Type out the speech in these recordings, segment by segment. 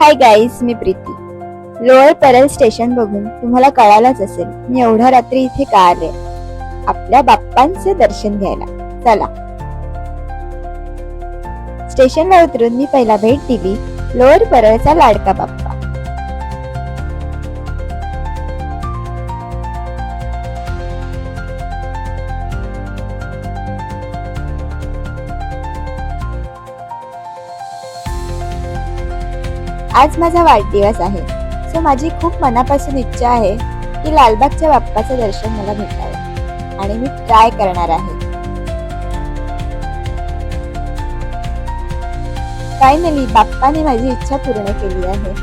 Hi guys, मी Preeti. Lower Parel station बघून तुम्हाला कळालंच असेल मी एवढ्या रात्री इथे का आले. आपल्या बाप्पांचे दर्शन घ्यायला. चला. स्टेशनला उतरून मी पहिला भेट दिली लोअर परळचा लाडका बाप्पा. आज माझा वाढदिवस आहे, सो माझी खूप मनापासून इच्छा आहे की लालबागच्या बाप्पाचं दर्शन मला भेटावं आणि मी ट्राय करणार आहे. फायनली बाप्पाने माझी इच्छा पूर्ण केली आहे.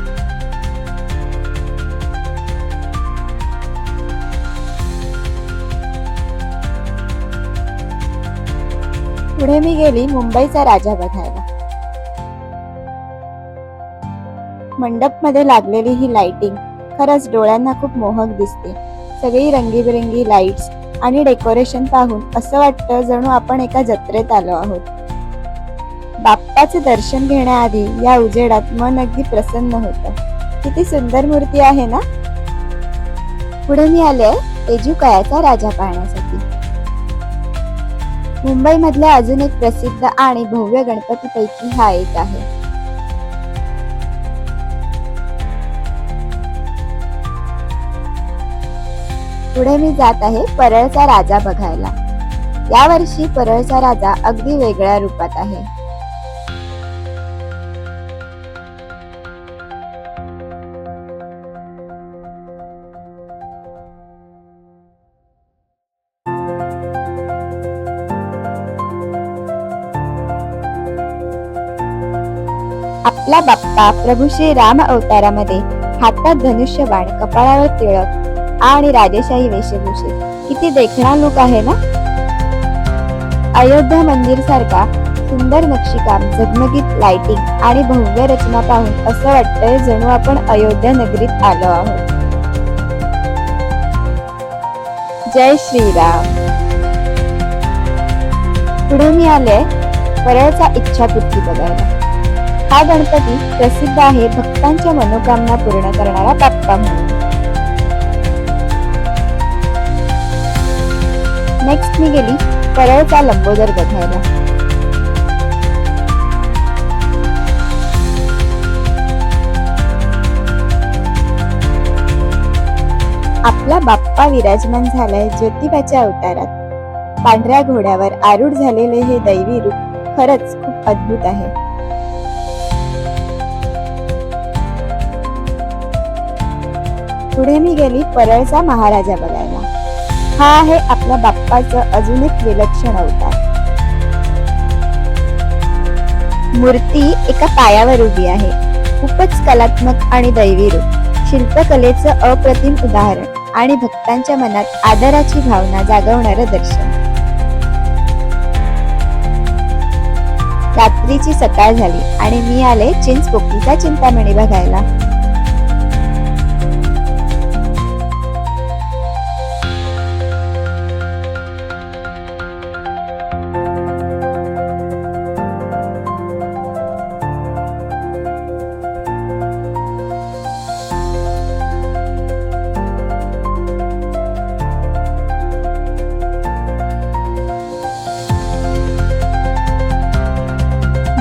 पुढे मी गेली मुंबईचा राजा बघायला. मंडप मध्ये लागलेली ही लाइटिंग खरंच डोळ्यांना खूप मोहक दिसते. सगळी रंगीबेरंगी लाईट्स आणि डेकोरेशन पाहून असं वाटतं जणू आपण एका जत्रेत आलो आहोत. बाप्पाचे दर्शन घेण्याआधी या उजेडात मन अगदी प्रसन्न होतं. किती सुंदर मूर्ती आहे ना. पुढे मी आले एजुकायाचा राजा पाहण्यासाठी. मुंबई मधल्या अजून एक प्रसिद्ध आणि भव्य गणपतीपैकी हा एक आहे. पुढे मी जात आहे परळचा राजा बघायला. यावर्षी परळचा राजा अगदी वेगळ्या रूपात आहे. आपला बाप्पा प्रभू श्री राम अवतारामध्ये हातात धनुष्यबाण, कपाळावर तिळक आणि राजेशाही वेशभूषेत किती देखणा लुक आहे ना. अयोध्या मंदिर सारखा सुंदर नक्षीकाम, झगमगीत लाइटिंग आणि भव्य रचना पाहून असं वाटतंय जणू आपण अयोध्या नगरीत आलो आहोत. जय श्रीराम. पुढे मी आले परळचा इच्छापूर्ती बघायला. हा गणपती प्रसिद्ध आहे भक्तांच्या मनोकामना पूर्ण करणारा बाप्पा म्हणून. नेक्स्ट मी गेली परळचा लंबोदर बघायला. आपला बाप्पा विराजमान झालाय ज्योतिबाच्या अवतारात. पांढऱ्या घोड्यावर आरूढ झालेले हे दैवी रूप खरंच खूप अद्भुत आहे. पुढे मी गेली परळचा महाराजा बघायला. हा आहे आपल्या बाप्पाचं अजून एक विलक्षण अवतार. मूर्ती एका पायावर उभी आहे. खूपच कलात्मक आणि दैवी रूप. शिल्पकलेचं अप्रतिम उदाहरण आणि भक्तांच्या मनात आदराची भावना जागवणारं दर्शन. रात्रीची सकाळ झाली आणि मी आले चिंचपोकळीचा चिंतामणी बघायला.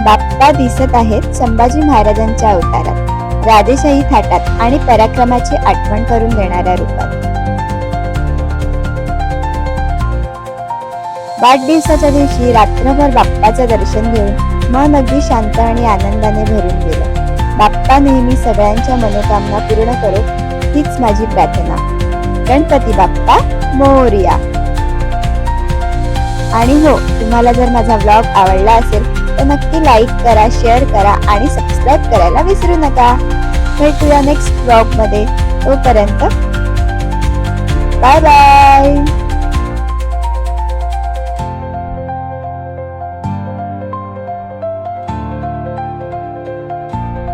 बाप्पा दिसत आहेत संभाजी महाराजांच्या अवतारात, राजेशाही थाटात आणि पराक्रमाची आठवण करून देणाऱ्या रूपात. वाढदिवसाच्या दिवशी रात्रभर बाप्पाचं दर्शन घेऊन मन अगदी शांत आणि आनंदाने भरून गेलं. बाप्पा नेहमी सगळ्यांच्या मनोकामना पूर्ण करो हीच माझी प्रार्थना. गणपती बाप्पा मोरया. आणि हो, तुम्हाला जर माझा ब्लॉग आवडला असेल तर नक्की लाईक करा, शेअर करा आणि सबस्क्राईब करायला विसरू नका. भेटूया नेक्स्ट ब्लॉग मध्ये. तोपर्यंत बाय बाय.